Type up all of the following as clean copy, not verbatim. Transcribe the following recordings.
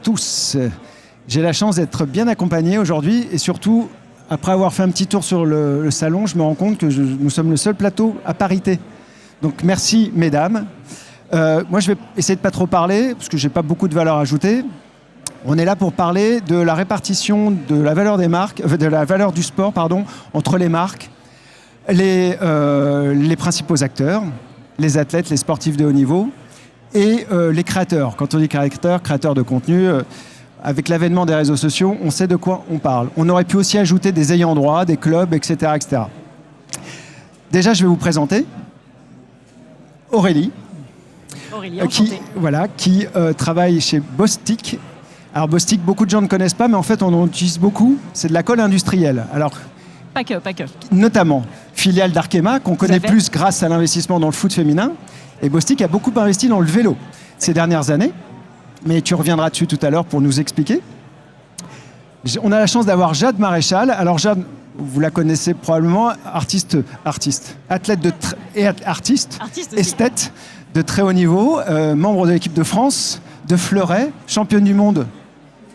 tous. J'ai la chance d'être bien accompagné aujourd'hui et surtout, après avoir fait un petit tour sur le salon, je me rends compte que nous sommes le seul plateau à parité. Donc merci mesdames. Moi je vais essayer de pas trop parler parce que j'ai pas beaucoup de valeur ajoutée. On est là pour parler de la répartition de la valeur des marques, de la valeur du sport, entre les marques, les principaux acteurs, les athlètes, les sportifs de haut niveau et les créateurs. Quand on dit créateurs de contenu, avec l'avènement des réseaux sociaux, on sait de quoi on parle. On aurait pu aussi ajouter des ayants droit, des clubs, etc., etc. Déjà, je vais vous présenter Aurélie, qui travaille chez Bostik. Alors Bostik, beaucoup de gens ne connaissent pas, mais en fait, on en utilise beaucoup. C'est de la colle industrielle. Alors, pas que. Notamment, filiale d'Arkema, qu'on connaît plus grâce à l'investissement dans le foot féminin. Et Bostik a beaucoup investi dans le vélo ces dernières années. Mais tu reviendras dessus tout à l'heure pour nous expliquer. On a la chance d'avoir Jade Maréchal. Alors Jade, vous la connaissez probablement, athlète esthète de très haut niveau, membre de l'équipe de France, de fleuret, championne du monde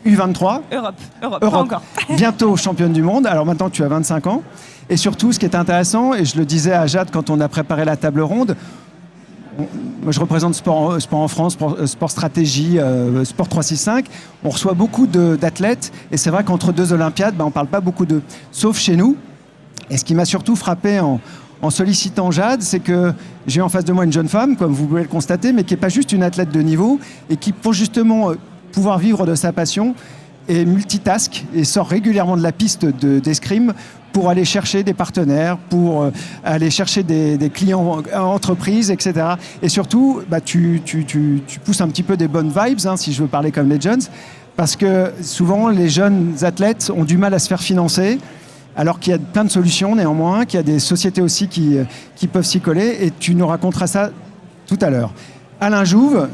U23. Europe, pas encore. Bientôt championne du monde. Alors maintenant, tu as 25 ans. Et surtout, ce qui est intéressant, et je le disais à Jade quand on a préparé la table ronde, moi, je représente Sport en France, Sport Stratégie, Sport 365. On reçoit beaucoup d'athlètes et c'est vrai qu'entre deux Olympiades, on ne parle pas beaucoup d'eux, sauf chez nous. Et ce qui m'a surtout frappé en sollicitant Jade, c'est que j'ai en face de moi une jeune femme, comme vous pouvez le constater, mais qui n'est pas juste une athlète de niveau et qui, pour justement pouvoir vivre de sa passion, est multitask et sort régulièrement de la piste d'escrime pour aller chercher des partenaires, pour aller chercher des clients entreprises, etc. Et surtout, tu pousses un petit peu des bonnes vibes, si je veux parler comme les jeunes, parce que souvent, les jeunes athlètes ont du mal à se faire financer, alors qu'il y a plein de solutions néanmoins, qu'il y a des sociétés aussi qui peuvent s'y coller, et tu nous raconteras ça tout à l'heure. Alain Jouve,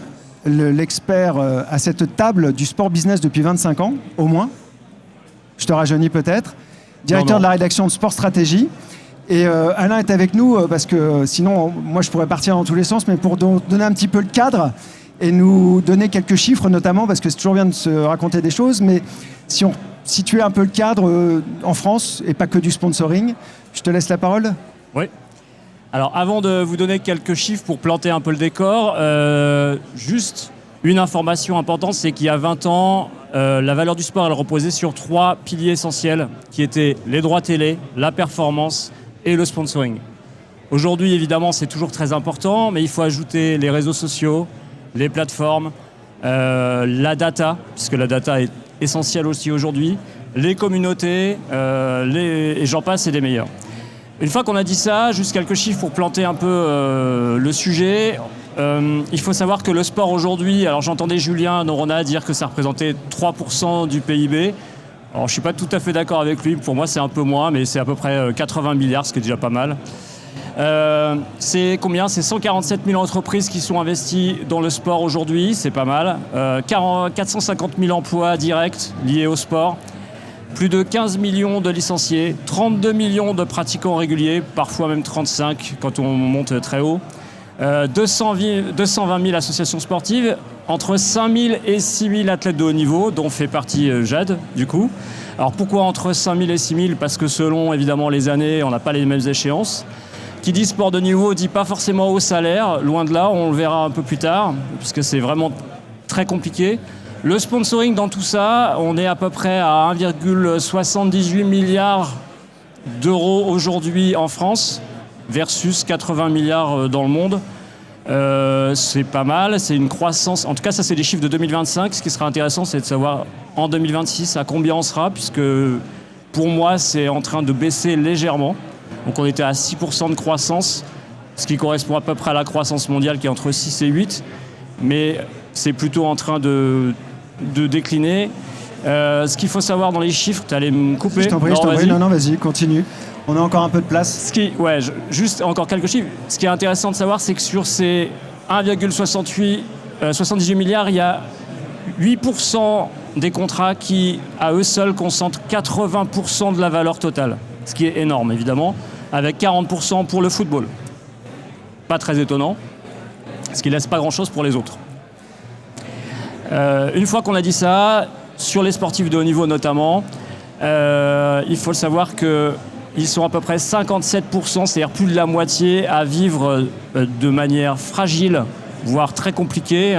l'expert à cette table du sport business depuis 25 ans, au moins. Je te rajeunis peut-être. Directeur de la rédaction de Sport Stratégie. Et Alain est avec nous parce que sinon, moi, je pourrais partir dans tous les sens, mais pour donner un petit peu le cadre et nous donner quelques chiffres, notamment, parce que c'est toujours bien de se raconter des choses, mais si on situait un peu le cadre en France, et pas que du sponsoring, je te laisse la parole. Oui. Alors, avant de vous donner quelques chiffres pour planter un peu le décor, juste une information importante, c'est qu'il y a 20 ans, la valeur du sport, elle reposait sur 3 piliers essentiels, qui étaient les droits télé, la performance et le sponsoring. Aujourd'hui, évidemment, c'est toujours très important, mais il faut ajouter les réseaux sociaux, les plateformes, la data, puisque la data est essentielle aussi aujourd'hui, les communautés, et j'en passe, et des meilleurs. Une fois qu'on a dit ça, juste quelques chiffres pour planter un peu le sujet. Il faut savoir que le sport aujourd'hui, alors j'entendais Julien Noronha dire que ça représentait 3% du PIB. Alors je ne suis pas tout à fait d'accord avec lui, pour moi c'est un peu moins, mais c'est à peu près 80 milliards, ce qui est déjà pas mal. C'est combien ? C'est 147 000 entreprises qui sont investies dans le sport aujourd'hui, c'est pas mal. 450 000 emplois directs liés au sport. Plus de 15 millions de licenciés, 32 millions de pratiquants réguliers, parfois même 35 quand on monte très haut. 220 000 associations sportives, entre 5 000 et 6 000 athlètes de haut niveau, dont fait partie Jade, du coup. Alors pourquoi entre 5 000 et 6 000 ? Parce que selon, évidemment, les années, on n'a pas les mêmes échéances. Qui dit sport de niveau dit pas forcément haut salaire, loin de là, on le verra un peu plus tard, puisque c'est vraiment très compliqué. Le sponsoring dans tout ça, on est à peu près à 1,78 milliard d'euros aujourd'hui en France, versus 80 milliards dans le monde. C'est pas mal, c'est une croissance. En tout cas, ça, c'est des chiffres de 2025. Ce qui sera intéressant, c'est de savoir en 2026 à combien on sera, puisque pour moi, c'est en train de baisser légèrement. Donc, on était à 6% de croissance, ce qui correspond à peu près à la croissance mondiale qui est entre 6 et 8. Mais c'est plutôt en train de décliner. Ce qu'il faut savoir dans les chiffres, tu allais me couper. Je t'en prie, non, vas-y, continue. On a encore un peu de place. Juste encore quelques chiffres. Ce qui est intéressant de savoir, c'est que sur ces 1,78 milliards, il y a 8% des contrats qui, à eux seuls, concentrent 80% de la valeur totale. Ce qui est énorme, évidemment, avec 40% pour le football. Pas très étonnant, ce qui ne laisse pas grand-chose pour les autres. Une fois qu'on a dit ça, sur les sportifs de haut niveau notamment, il faut le savoir qu'ils sont à peu près 57%, c'est-à-dire plus de la moitié, à vivre de manière fragile, voire très compliquée.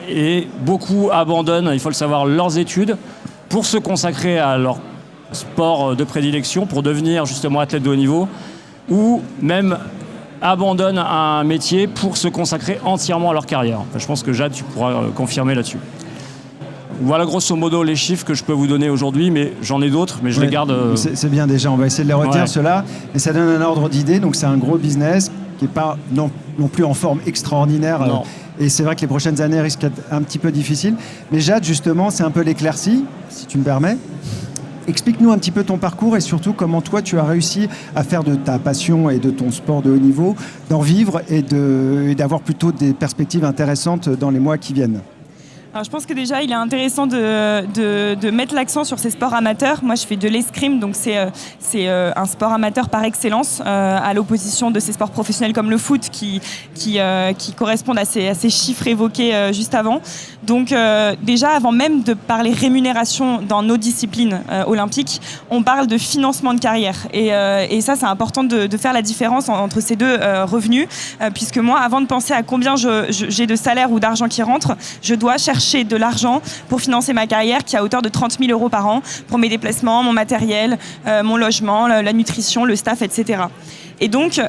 Et beaucoup abandonnent, il faut le savoir, leurs études pour se consacrer à leur sport de prédilection, pour devenir justement athlète de haut niveau, ou même abandonnent un métier pour se consacrer entièrement à leur carrière. Enfin, je pense que Jade, tu pourras confirmer là-dessus. Voilà grosso modo les chiffres que je peux vous donner aujourd'hui, mais j'en ai d'autres, mais je les garde. C'est bien déjà, on va essayer de les retenir ceux-là, et ça donne un ordre d'idée, donc c'est un gros business qui n'est pas non plus en forme extraordinaire, et c'est vrai que les prochaines années risquent d'être un petit peu difficiles. Mais Jade, justement, c'est un peu l'éclaircie, si tu me permets. Explique-nous un petit peu ton parcours et surtout comment toi tu as réussi à faire de ta passion et de ton sport de haut niveau, d'en vivre et d'avoir plutôt des perspectives intéressantes dans les mois qui viennent. Alors, je pense que déjà, il est intéressant de mettre l'accent sur ces sports amateurs. Moi, je fais de l'escrime, donc c'est un sport amateur par excellence, à l'opposition de ces sports professionnels comme le foot qui correspondent à ces chiffres évoqués juste avant. Donc déjà, avant même de parler rémunération dans nos disciplines olympiques, on parle de financement de carrière. Et ça, c'est important de faire la différence entre ces deux revenus, puisque moi, avant de penser à combien j'ai de salaire ou d'argent qui rentre, je dois chercher de l'argent pour financer ma carrière qui est à hauteur de 30 000 € par an pour mes déplacements, mon matériel, mon logement, la nutrition, le staff, etc. Et donc,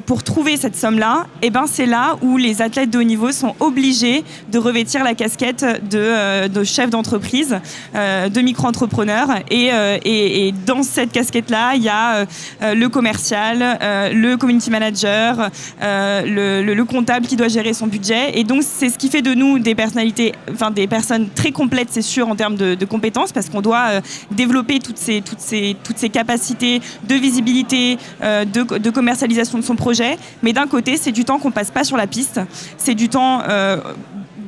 pour trouver cette somme-là, c'est là où les athlètes de haut niveau sont obligés de revêtir la casquette de chef d'entreprise, de micro-entrepreneur. Et dans cette casquette-là, il y a le commercial, le community manager, le comptable qui doit gérer son budget. Et donc, c'est ce qui fait de nous des personnalités, des personnes très complètes, c'est sûr, en termes de compétences, parce qu'on doit développer toutes ces capacités de visibilité, de commercialisation de son projet, mais d'un côté, c'est du temps qu'on passe pas sur la piste, c'est du temps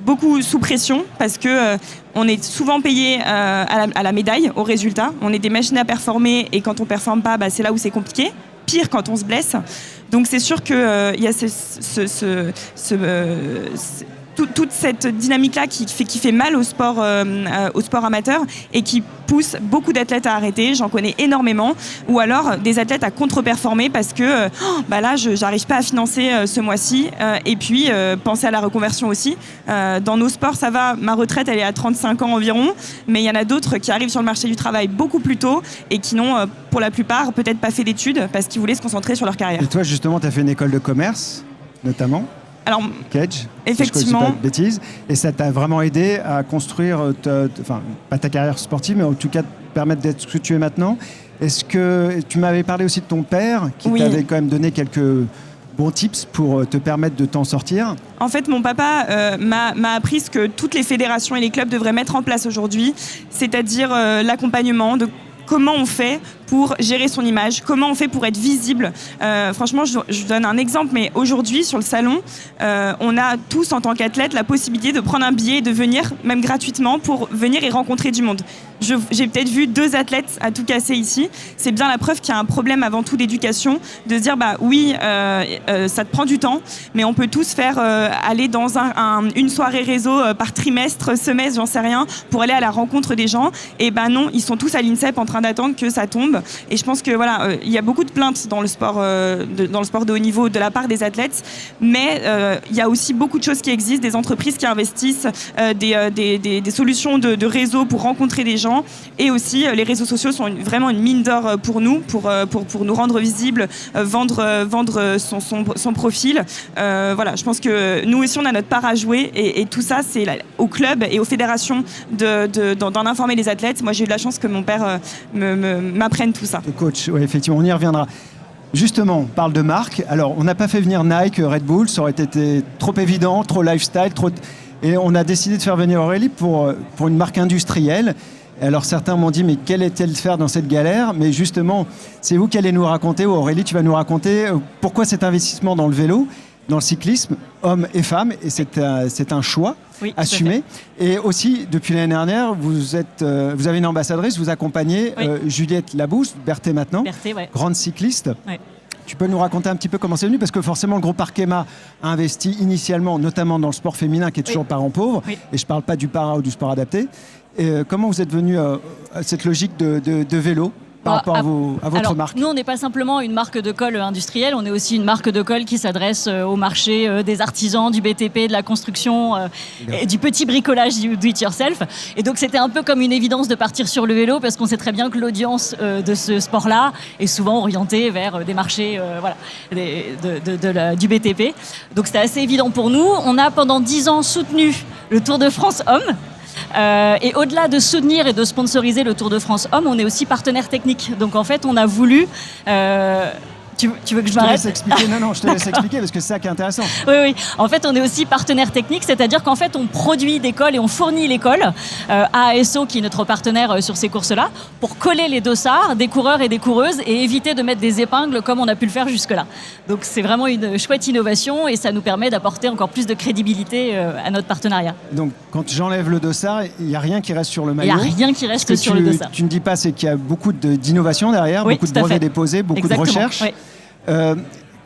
beaucoup sous pression, parce que on est souvent payé à la médaille, au résultat. On est des machines à performer, et quand on performe pas, c'est là où c'est compliqué. Pire quand on se blesse. Donc c'est sûr qu'il y a toute cette dynamique-là qui fait mal au sport amateur et qui pousse beaucoup d'athlètes à arrêter. J'en connais énormément. Ou alors des athlètes à contre-performer parce que là, je n'arrive pas à financer ce mois-ci. Et puis, penser à la reconversion aussi. Dans nos sports, ça va. Ma retraite, elle est à 35 ans environ. Mais il y en a d'autres qui arrivent sur le marché du travail beaucoup plus tôt et qui n'ont, pour la plupart, peut-être pas fait d'études parce qu'ils voulaient se concentrer sur leur carrière. Et toi, justement, tu as fait une école de commerce, notamment. Alors, Kedge, effectivement. Si je ne dis pas de bêtises, et ça t'a vraiment aidé à construire, pas ta carrière sportive, mais en tout cas te permettre d'être ce que tu es maintenant. Est-ce que tu m'avais parlé aussi de ton père, qui t'avait quand même donné quelques bons tips pour te permettre de t'en sortir? En fait, mon papa m'a appris ce que toutes les fédérations et les clubs devraient mettre en place aujourd'hui, c'est-à-dire l'accompagnement de comment on fait pour gérer son image, comment on fait pour être visible. Franchement, je donne un exemple, mais aujourd'hui, sur le salon, on a tous, en tant qu'athlètes, la possibilité de prendre un billet et de venir, même gratuitement, pour venir et rencontrer du monde. J'ai peut-être vu 2 athlètes à tout casser ici. C'est bien la preuve qu'il y a un problème avant tout d'éducation, de se dire, oui, ça te prend du temps, mais on peut tous faire aller dans une soirée réseau par trimestre, semestre, j'en sais rien, pour aller à la rencontre des gens. Et non, ils sont tous à l'INSEP en train d'attendre que ça tombe. Et je pense que il y a beaucoup de plaintes dans le sport de haut niveau de la part des athlètes, mais il y a aussi beaucoup de choses qui existent, des entreprises qui investissent, des solutions de réseau pour rencontrer des gens, et aussi les réseaux sociaux sont vraiment une mine d'or pour nous, pour nous rendre visibles, vendre son profil. Je pense que nous aussi on a notre part à jouer, et tout ça c'est au club et aux fédérations d'en informer les athlètes. Moi j'ai eu de la chance que mon père m'apprenne tout ça. Le coach, oui, effectivement, on y reviendra. Justement, on parle de marque. Alors, on n'a pas fait venir Nike, Red Bull, ça aurait été trop évident, trop lifestyle, et on a décidé de faire venir Aurélie pour une marque industrielle. Alors, certains m'ont dit, mais quelle est-elle faire dans cette galère? Mais justement, c'est vous qui allez nous raconter, ou Aurélie, tu vas nous raconter pourquoi cet investissement dans le vélo, dans le cyclisme, hommes et femmes, et c'est un choix assumé. Et aussi, depuis l'année dernière, vous avez une ambassadrice, vous accompagnez Juliette Labousse, Berthet maintenant, Berthet, ouais. grande cycliste. Ouais. Tu peux nous raconter un petit peu comment c'est venu? Parce que forcément, le groupe Arkema a investi initialement, notamment dans le sport féminin, qui est toujours parent pauvre. Oui. Et je ne parle pas du para ou du sport adapté. Et comment vous êtes venu à cette logique de vélo par rapport à votre marque? Nous, on n'est pas simplement une marque de colle industrielle, on est aussi une marque de colle qui s'adresse au marché des artisans, du BTP, de la construction, et du petit bricolage du do-it-yourself. Et donc, c'était un peu comme une évidence de partir sur le vélo, parce qu'on sait très bien que l'audience de ce sport-là est souvent orientée vers des marchés du BTP. Donc, c'était assez évident pour nous. On a pendant 10 ans soutenu le Tour de France Hommes. Et au-delà de soutenir et de sponsoriser le Tour de France Hommes, on est aussi partenaire technique. Donc en fait, on a voulu... Tu veux que je m'arrête ? Je te laisse expliquer. Non, je te laisse expliquer parce que c'est ça qui est intéressant. Oui. En fait, on est aussi partenaire technique, c'est-à-dire qu'en fait, on produit des colles et on fournit les colles à ASO, qui est notre partenaire sur ces courses-là, pour coller les dossards des coureurs et des coureuses et éviter de mettre des épingles comme on a pu le faire jusque-là. Donc, c'est vraiment une chouette innovation et ça nous permet d'apporter encore plus de crédibilité à notre partenariat. Donc, quand j'enlève le dossard, il n'y a rien qui reste sur le maillot. Il n'y a rien qui reste sur le dossard. Tu ne dis pas, c'est qu'il y a beaucoup d'innovation derrière, beaucoup de brevets déposés, beaucoup de recherches. Oui.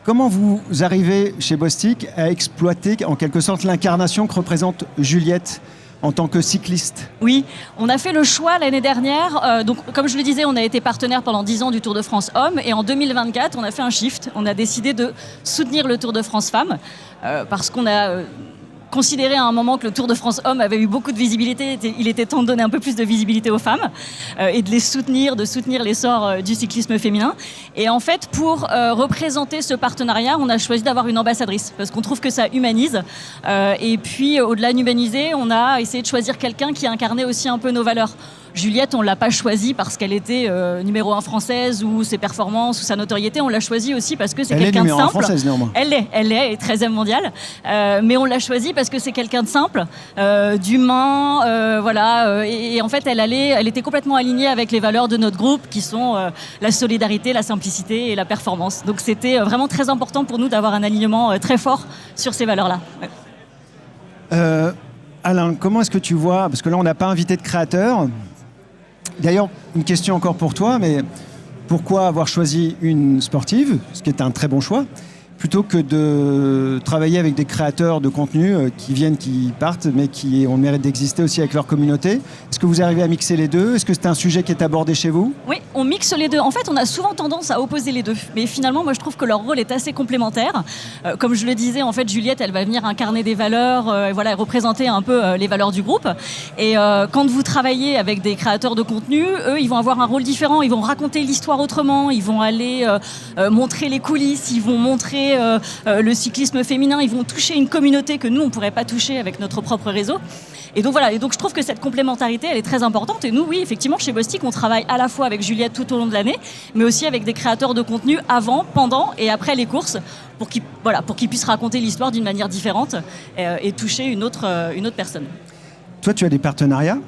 Comment vous arrivez chez Bostik à exploiter en quelque sorte l'incarnation que représente Juliette en tant que cycliste? Oui, on a fait le choix l'année dernière. Donc, comme je le disais, on a été partenaire pendant 10 ans du Tour de France Hommes et en 2024, on a fait un shift. On a décidé de soutenir le Tour de France Femmes parce qu'on a... considéré à un moment que le Tour de France Hommes avait eu beaucoup de visibilité, il était temps de donner un peu plus de visibilité aux femmes et de les soutenir, de soutenir l'essor du cyclisme féminin. Et en fait, pour représenter ce partenariat, on a choisi d'avoir une ambassadrice parce qu'on trouve que ça humanise. Et puis, au-delà d'humaniser, on a essayé de choisir quelqu'un qui incarnait aussi un peu nos valeurs. Juliette, on ne l'a pas choisie parce qu'elle était numéro 1 française ou ses performances ou sa notoriété. On l'a choisie aussi parce que c'est quelqu'un de simple. Elle est numéro 1 française, néanmoins. Elle est 13e mondiale. Mais on l'a choisie parce que c'est quelqu'un de simple, d'humain. Et en fait, elle était complètement alignée avec les valeurs de notre groupe qui sont la solidarité, la simplicité et la performance. Donc c'était vraiment très important pour nous d'avoir un alignement très fort sur ces valeurs-là. Ouais. Alain, comment est-ce que tu vois, parce que là on n'a pas invité de créateur. D'ailleurs, une question encore pour toi, mais pourquoi avoir choisi une sportive, ce qui est un très bon choix, plutôt que de travailler avec des créateurs de contenu qui viennent, qui partent, mais qui ont le mérite d'exister aussi avec leur communauté? Est-ce que vous arrivez à mixer les deux? Est-ce que c'est un sujet qui est abordé chez vous? Oui, on mixe les deux. En fait, on a souvent tendance à opposer les deux. Mais finalement, moi, je trouve que leur rôle est assez complémentaire. Comme je le disais, en fait, Juliette, elle va venir incarner des valeurs, et représenter un peu les valeurs du groupe. Et quand vous travaillez avec des créateurs de contenu, eux, ils vont avoir un rôle différent. Ils vont raconter l'histoire autrement. Ils vont aller montrer les coulisses. Ils vont montrer le cyclisme féminin. Ils vont toucher une communauté que nous, on ne pourrait pas toucher avec notre propre réseau. Et donc voilà, je trouve que cette complémentarité, elle est très importante. Et nous, oui, effectivement, chez Bostik, on travaille à la fois avec Juliette tout au long de l'année, mais aussi avec des créateurs de contenu avant, pendant et après les courses, pour qu'ils puissent raconter l'histoire d'une manière différente et toucher une autre personne. Toi, tu as des partenariats,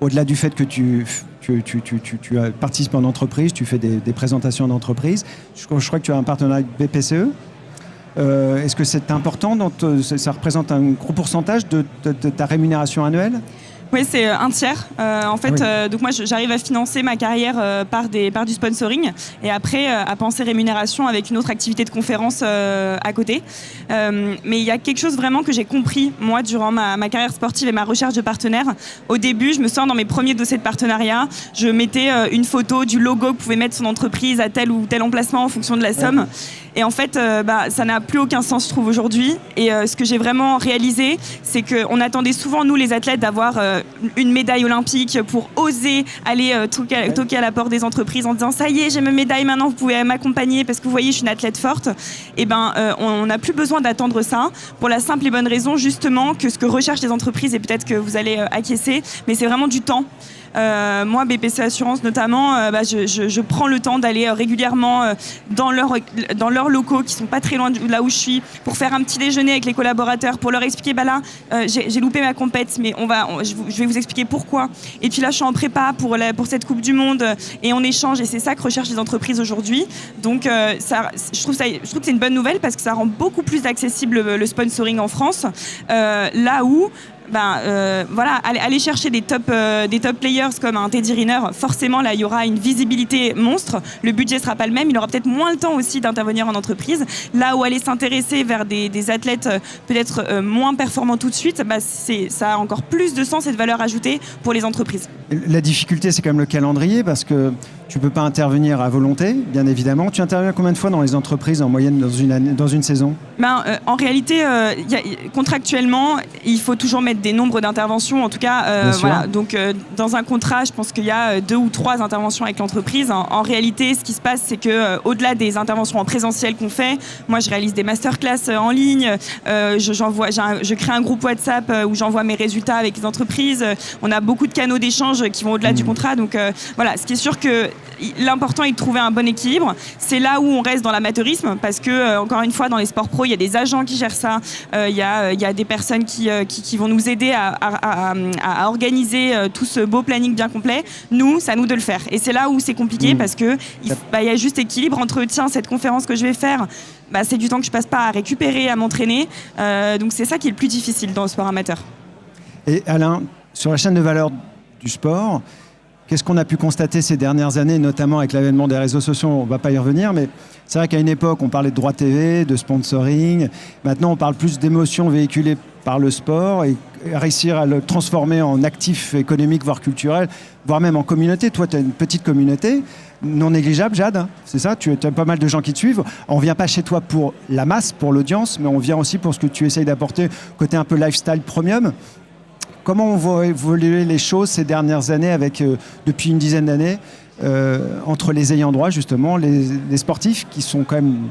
au-delà du fait que tu participes en entreprise, tu fais des présentations d'entreprise. Je crois que tu as un partenariat avec BPCE. Est-ce que c'est important, ça représente un gros pourcentage de ta rémunération annuelle? Oui, c'est un tiers. En fait, donc moi, j'arrive à financer ma carrière par du sponsoring et après à penser rémunération avec une autre activité de conférence à côté. Mais il y a quelque chose vraiment que j'ai compris, moi, durant ma carrière sportive et ma recherche de partenaires. Au début, je me sens dans mes premiers dossiers de partenariat, je mettais une photo du logo que pouvait mettre son entreprise à tel ou tel emplacement en fonction de la somme. Et en fait, ça n'a plus aucun sens, je trouve, aujourd'hui. Et ce que j'ai vraiment réalisé, c'est qu'on attendait souvent, nous, les athlètes, d'avoir une médaille olympique pour oser aller toquer à la porte des entreprises en disant « ça y est, j'ai ma médaille, maintenant vous pouvez m'accompagner parce que vous voyez, je suis une athlète forte ». Et on n'a plus besoin d'attendre ça pour la simple et bonne raison, justement, que ce que recherchent les entreprises, et peut-être que vous allez acquiescer, mais c'est vraiment du temps. Moi, BPC Assurance notamment, je prends le temps d'aller régulièrement dans leurs locaux qui sont pas très loin de là où je suis, pour faire un petit déjeuner avec les collaborateurs, pour leur expliquer j'ai loupé ma compète, mais je vais vous expliquer pourquoi. Et puis là, je suis en prépa pour cette Coupe du Monde et on échange, et c'est ça que recherchent les entreprises aujourd'hui. Donc je trouve que c'est une bonne nouvelle parce que ça rend beaucoup plus accessible le sponsoring en France, là où voilà, aller chercher des top players comme un Teddy Riner, forcément là il y aura une visibilité monstre, le budget sera pas le même, il aura peut-être moins le temps aussi d'intervenir en entreprise. Là où aller s'intéresser vers des athlètes peut-être moins performants tout de suite, ça a encore plus de sens et de valeur ajoutée pour les entreprises. La difficulté, c'est quand même le calendrier, parce que tu peux pas intervenir à volonté, bien évidemment. Tu interviens combien de fois dans les entreprises en moyenne dans une saison ? En réalité, contractuellement, il faut toujours mettre des nombres d'interventions. En tout cas, voilà. Donc, dans un contrat, je pense qu'il y a 2 ou 3 interventions avec l'entreprise. En réalité, ce qui se passe, c'est que au-delà des interventions en présentiel qu'on fait, moi, je réalise des masterclass en ligne. Je crée un groupe WhatsApp où j'envoie mes résultats avec les entreprises. On a beaucoup de canaux d'échange qui vont au-delà du contrat. Donc, voilà. Ce qui est sûr que l'important est de trouver un bon équilibre. C'est là où on reste dans l'amateurisme, parce que encore une fois, dans les sports pro, il y a des agents qui gèrent ça. Il y a des personnes qui vont nous aider à organiser tout ce beau planning bien complet. Nous, c'est à nous de le faire. Et c'est là où c'est compliqué, parce que il y a juste équilibre entre cette conférence que je vais faire. C'est du temps que je passe pas à récupérer, à m'entraîner. Donc c'est ça qui est le plus difficile dans le sport amateur. Et Alain, sur la chaîne de valeur du sport, qu'est-ce qu'on a pu constater ces dernières années, notamment avec l'avènement des réseaux sociaux? On ne va pas y revenir, mais c'est vrai qu'à une époque, on parlait de droit TV, de sponsoring. Maintenant, on parle plus d'émotions véhiculées par le sport et réussir à le transformer en actif économique, voire culturel, voire même en communauté. Toi, tu as une petite communauté non négligeable, Jade, hein, c'est ça? Tu as pas mal de gens qui te suivent. On ne vient pas chez toi pour la masse, pour l'audience, mais on vient aussi pour ce que tu essayes d'apporter, côté un peu lifestyle premium. Comment on voit évoluer les choses ces dernières années, depuis une dizaine d'années, entre les ayants droit, justement, les sportifs, qui sont quand même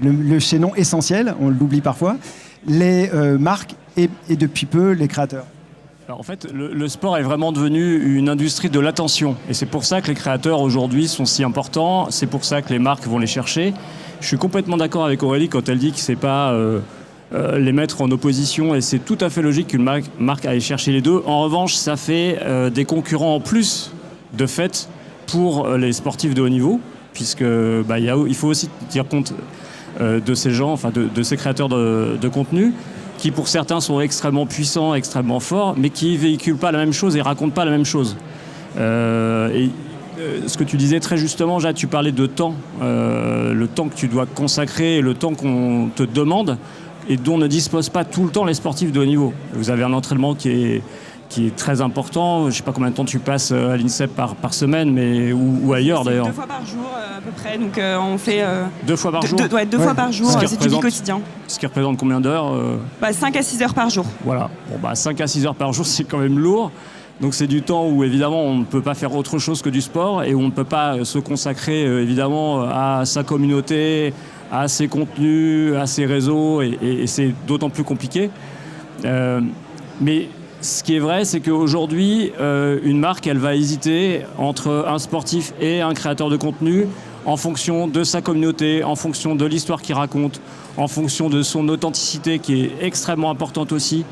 le chaînon essentiel, on l'oublie parfois, les marques et depuis peu les créateurs? Alors en fait, le sport est vraiment devenu une industrie de l'attention. Et c'est pour ça que les créateurs aujourd'hui sont si importants. C'est pour ça que les marques vont les chercher. Je suis complètement d'accord avec Aurélie quand elle dit que c'est pas... les mettre en opposition, et c'est tout à fait logique qu'une marque aille chercher les deux. En revanche, ça fait des concurrents en plus, de fait, pour les sportifs de haut niveau, puisque il faut aussi tenir compte de ces gens, enfin de ces créateurs de contenu, qui pour certains sont extrêmement puissants, extrêmement forts, mais qui véhiculent pas la même chose et racontent pas la même chose. Ce que tu disais très justement, Jade, tu parlais de temps, le temps que tu dois consacrer, le temps qu'on te demande, et dont ne disposent pas tout le temps les sportifs de haut niveau. Vous avez un entraînement qui est très important. Je ne sais pas combien de temps tu passes à l'INSEP par semaine, mais ou ailleurs d'ailleurs. 2 fois par jour à peu près. Donc on fait 2 fois par jour. 2 fois par jour, c'est du quotidien. Ce qui représente combien d'heures 5 à 6 heures par jour. Voilà. 5 à 6 heures par jour, c'est quand même lourd. Donc c'est du temps où évidemment on ne peut pas faire autre chose que du sport, et où on ne peut pas se consacrer évidemment à sa communauté, à ses contenus, à ses réseaux, et c'est d'autant plus compliqué. Mais ce qui est vrai, c'est qu'aujourd'hui, une marque, elle va hésiter entre un sportif et un créateur de contenu en fonction de sa communauté, en fonction de l'histoire qu'il raconte, en fonction de son authenticité qui est extrêmement importante aussi.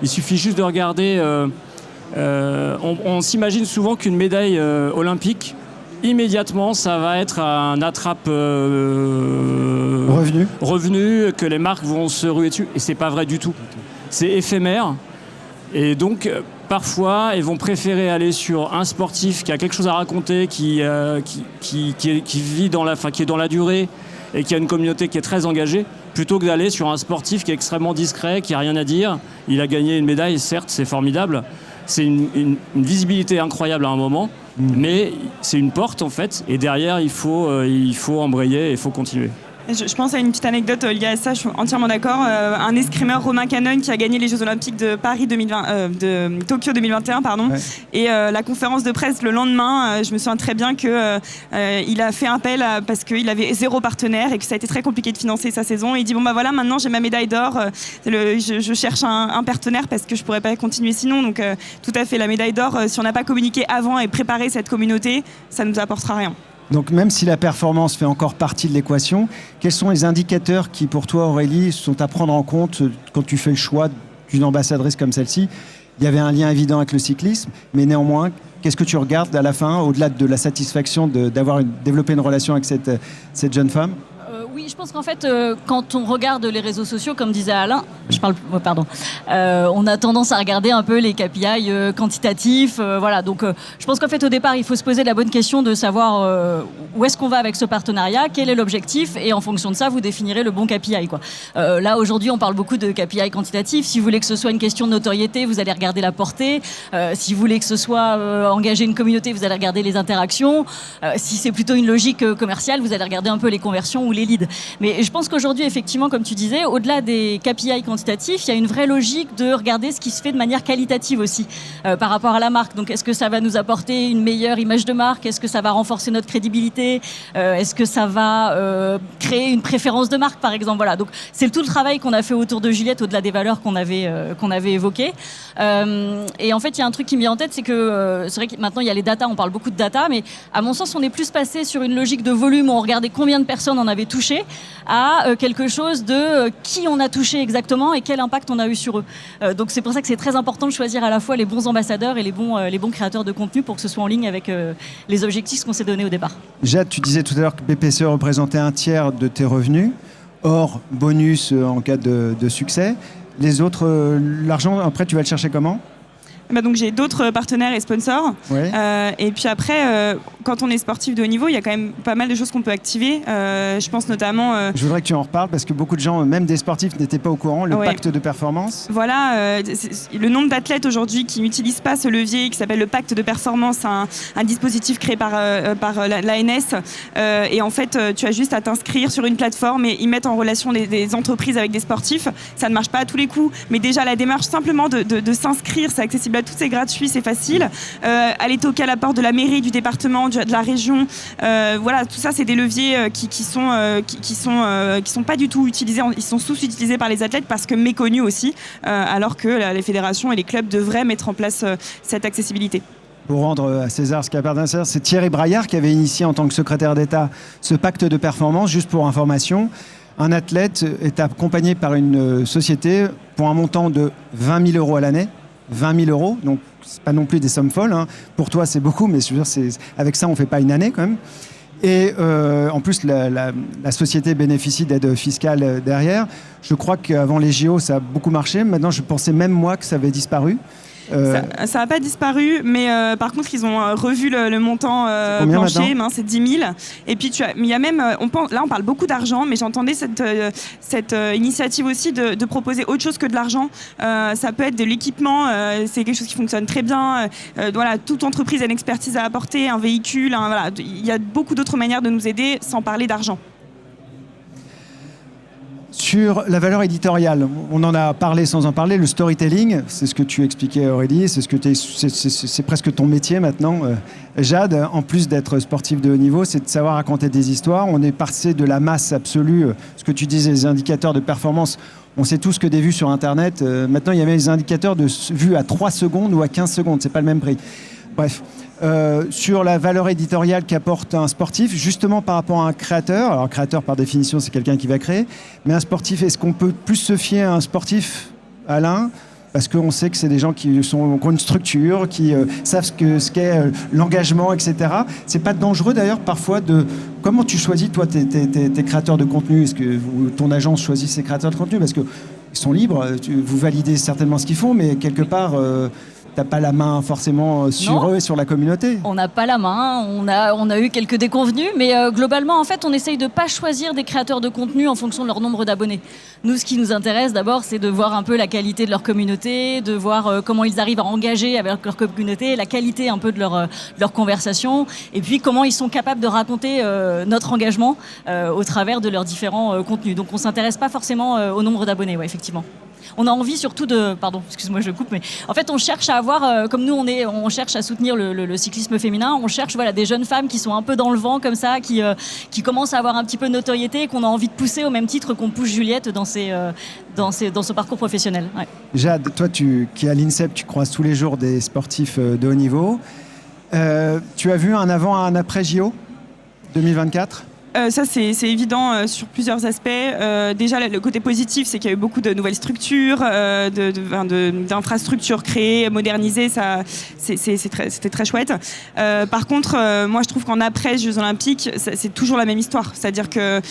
Il suffit juste de regarder... on s'imagine souvent qu'une médaille olympique, immédiatement, ça va être un attrape revenu, que les marques vont se ruer dessus. Et c'est pas vrai du tout. C'est éphémère. Et donc, parfois, ils vont préférer aller sur un sportif qui a quelque chose à raconter, qui vit qui est dans la durée et qui a une communauté qui est très engagée, plutôt que d'aller sur un sportif qui est extrêmement discret, qui n'a rien à dire. Il a gagné une médaille, certes, c'est formidable. C'est une visibilité incroyable à un moment, mais c'est une porte en fait, et derrière il faut embrayer et il faut continuer. Je pense à une petite anecdote liée à ça, je suis entièrement d'accord. Un escrimeur, Romain Canon, qui a gagné les Jeux Olympiques de de Tokyo 2021, pardon. Ouais. Et la conférence de presse le lendemain, je me souviens très bien qu'il a fait appel parce qu'il avait 0 partenaire et que ça a été très compliqué de financer sa saison. Et il dit voilà, maintenant j'ai ma médaille d'or, je cherche un partenaire parce que je pourrais pas continuer sinon. Donc tout à fait, la médaille d'or, si on n'a pas communiqué avant et préparé cette communauté, ça ne nous apportera rien. Donc même si la performance fait encore partie de l'équation, quels sont les indicateurs qui, pour toi, Aurélie, sont à prendre en compte quand tu fais le choix d'une ambassadrice comme celle-ci? Il y avait un lien évident avec le cyclisme, mais néanmoins, qu'est-ce que tu regardes à la fin, au-delà de la satisfaction d'avoir développé une relation avec cette jeune femme? Oui, je pense qu'en fait, quand on regarde les réseaux sociaux, comme disait Alain, on a tendance à regarder un peu les KPI quantitatifs. Voilà, donc je pense qu'en fait, au départ, il faut se poser la bonne question de savoir où est-ce qu'on va avec ce partenariat, quel est l'objectif, et en fonction de ça, vous définirez le bon KPI, quoi. Là, aujourd'hui, on parle beaucoup de KPI quantitatifs. Si vous voulez que ce soit une question de notoriété, vous allez regarder la portée. Si vous voulez que ce soit engager une communauté, vous allez regarder les interactions. Si c'est plutôt une logique commerciale, vous allez regarder un peu les conversions ou les leads. Mais je pense qu'aujourd'hui, effectivement, comme tu disais, au-delà des KPI quantitatifs, il y a une vraie logique de regarder ce qui se fait de manière qualitative aussi par rapport à la marque. Donc, est-ce que ça va nous apporter une meilleure image de marque? Est-ce que ça va renforcer notre crédibilité? Est-ce que ça va créer une préférence de marque, par exemple? Voilà. Donc, c'est tout le travail qu'on a fait autour de Juliette, au-delà des valeurs qu'on avait évoquées. Et en fait, il y a un truc qui me vient en tête, c'est que c'est vrai que maintenant, il y a les data, on parle beaucoup de data, mais à mon sens, on est plus passé sur une logique de volume où on regardait combien de personnes on avait touché à quelque chose de qui on a touché exactement et quel impact on a eu sur eux. Donc c'est pour ça que c'est très important de choisir à la fois les bons ambassadeurs et les bons créateurs de contenu pour que ce soit en ligne avec les objectifs qu'on s'est donnés au départ. Jade, tu disais tout à l'heure que BPCE représentait 1/3 de tes revenus, hors bonus en cas de succès. Les autres, l'argent, après, tu vas le chercher comment ? Donc j'ai d'autres partenaires et sponsors. Ouais. Et puis après, quand on est sportif de haut niveau, il y a quand même pas mal de choses qu'on peut activer. Je pense notamment... Je voudrais que tu en reparles parce que beaucoup de gens, même des sportifs, n'étaient pas au courant. Le pacte de performance. Voilà, le nombre d'athlètes aujourd'hui qui n'utilisent pas ce levier qui s'appelle le pacte de performance, un dispositif créé par l'ANS. Et en fait, tu as juste à t'inscrire sur une plateforme et y mettre en relation des entreprises avec des sportifs. Ça ne marche pas à tous les coups, mais déjà la démarche simplement de s'inscrire, c'est accessible à tous, c'est gratuit, c'est facile. Aller toquer à la porte de la mairie, du département, de la région, voilà, tout ça, c'est des leviers qui sont pas du tout utilisés, ils sont sous-utilisés par les athlètes parce que méconnus aussi, alors que les fédérations et les clubs devraient mettre en place cette accessibilité. Pour rendre à César ce qui appartient à César, c'est Thierry Braillard qui avait initié en tant que secrétaire d'État ce pacte de performance. Juste pour information, un athlète est accompagné par une société pour un montant de 20 000 euros à l'année. 20 000 euros, donc c'est pas non plus des sommes folles. Hein. Pour toi, c'est beaucoup, mais je veux dire, avec ça, on fait pas une année quand même. Et en plus, la société bénéficie d'aides fiscales derrière. Je crois qu'avant les JO, ça a beaucoup marché. Maintenant, je pensais même moi que ça avait disparu. Ça n'a pas disparu, mais par contre, ils ont revu le montant plancher, c'est 10 000. Et puis, il y a même, là, on parle beaucoup d'argent, mais j'entendais cette initiative aussi de proposer autre chose que de l'argent. Ça peut être de l'équipement, c'est quelque chose qui fonctionne très bien. Voilà, toute entreprise a une expertise à apporter, un véhicule. Voilà, il y a beaucoup d'autres manières de nous aider sans parler d'argent. Sur la valeur éditoriale, on en a parlé sans en parler, le storytelling, c'est ce que tu expliquais Aurélie, c'est presque ton métier maintenant. Jade, en plus d'être sportif de haut niveau, c'est de savoir raconter des histoires. On est passé de la masse absolue, ce que tu disais, les indicateurs de performance, on sait tous que des vues sur Internet, maintenant il y avait des indicateurs de vues à 3 secondes ou à 15 secondes, c'est pas le même prix. Bref. Sur la valeur éditoriale qu'apporte un sportif, justement par rapport à un créateur. Alors, un créateur, par définition, c'est quelqu'un qui va créer. Mais un sportif, est-ce qu'on peut plus se fier à un sportif, Alain ? Parce qu'on sait que c'est des gens qui ont une structure, qui savent ce qu'est l'engagement, etc. C'est pas dangereux, d'ailleurs, parfois, Comment tu choisis, toi, tes créateurs de contenu ? Est-ce que ton agence choisit ses créateurs de contenu ? Parce qu'ils sont libres, vous validez certainement ce qu'ils font, mais quelque part... T'as pas la main forcément sur eux et sur la communauté. On n'a pas la main, on a eu quelques déconvenus, mais globalement, en fait, on essaye de pas choisir des créateurs de contenu en fonction de leur nombre d'abonnés. Nous, ce qui nous intéresse d'abord, c'est de voir un peu la qualité de leur communauté, de voir comment ils arrivent à engager avec leur communauté, la qualité un peu de leur conversation, et puis comment ils sont capables de raconter notre engagement au travers de leurs différents contenus. Donc, on s'intéresse pas forcément au nombre d'abonnés, ouais, effectivement. On a envie surtout de... Pardon, excuse-moi, je coupe, mais en fait, on cherche à avoir, comme nous, on cherche à soutenir le cyclisme féminin, on cherche des jeunes femmes qui sont un peu dans le vent, comme ça, qui commencent à avoir un petit peu de notoriété et qu'on a envie de pousser au même titre qu'on pousse Juliette dans son parcours professionnel. Ouais. Jade, toi, qui es à l'INSEP, tu croises tous les jours des sportifs de haut niveau. Tu as vu un avant et un après JO 2024 ? Ça, c'est évident sur plusieurs aspects. Déjà, le côté positif, c'est qu'il y a eu beaucoup de nouvelles structures, d'infrastructures créées, modernisées. C'était très chouette. Par contre, moi, je trouve qu'en après Jeux Olympiques, c'est toujours la même histoire. C'est-à-dire que